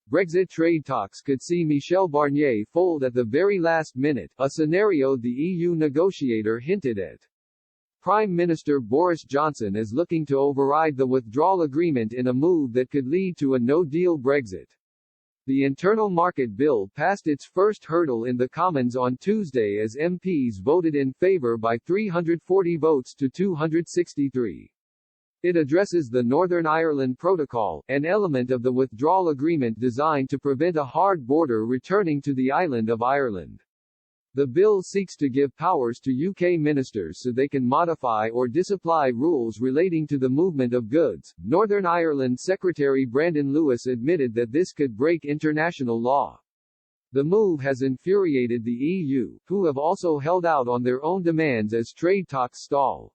Brexit trade talks could see Michel Barnier fold at the very last minute, a scenario the EU negotiator hinted at. Prime Minister Boris Johnson is looking to override the withdrawal agreement in a move that could lead to a no-deal Brexit. The Internal Market Bill passed its first hurdle in the Commons on Tuesday as MPs voted in favour by 340 votes to 263. It addresses the Northern Ireland Protocol, an element of the withdrawal agreement designed to prevent a hard border returning to the island of Ireland. The bill seeks to give powers to UK ministers so they can modify or disapply rules relating to the movement of goods. Northern Ireland Secretary Brandon Lewis admitted that this could break international law. The move has infuriated the EU, who have also held out on their own demands as trade talks stall.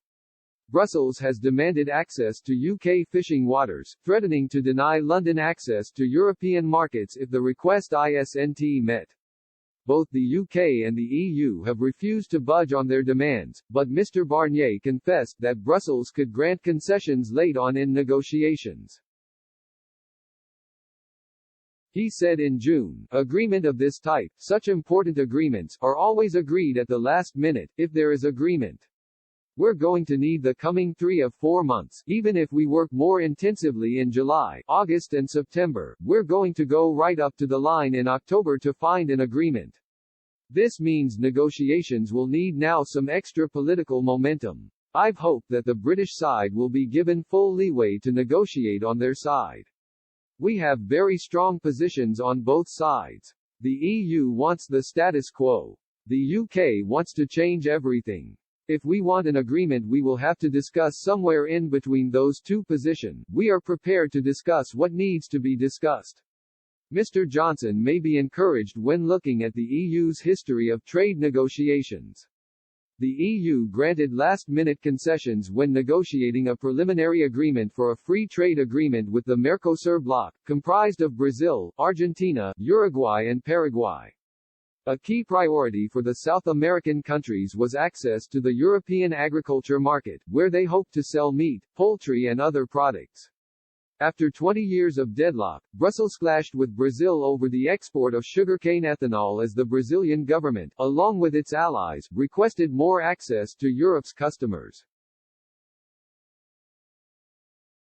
Brussels has demanded access to UK fishing waters, threatening to deny London access to European markets if the request isn't met. Both the UK and the EU have refused to budge on their demands, but Mr. Barnier confessed that Brussels could grant concessions late on in negotiations. He said in June, "Agreement of this type, such important agreements, are always agreed at the last minute, if there is agreement. We're going to need the coming 3 of 4 months, even if we work more intensively in July, August and September, we're going to go right up to the line in October to find an agreement. This means negotiations will need now some extra political momentum. I've hoped that the British side will be given full leeway to negotiate on their side. We have very strong positions on both sides. The EU wants the status quo. The UK wants to change everything. If we want an agreement, we will have to discuss somewhere in between those two positions. We are prepared to discuss what needs to be discussed." Mr. Johnson may be encouraged when looking at the EU's history of trade negotiations. The EU granted last-minute concessions when negotiating a preliminary agreement for a free trade agreement with the Mercosur bloc, comprised of Brazil, Argentina, Uruguay and Paraguay. A key priority for the South American countries was access to the European agriculture market, where they hoped to sell meat, poultry and other products. After 20 years of deadlock, Brussels clashed with Brazil over the export of sugarcane ethanol as the Brazilian government, along with its allies, requested more access to Europe's customers.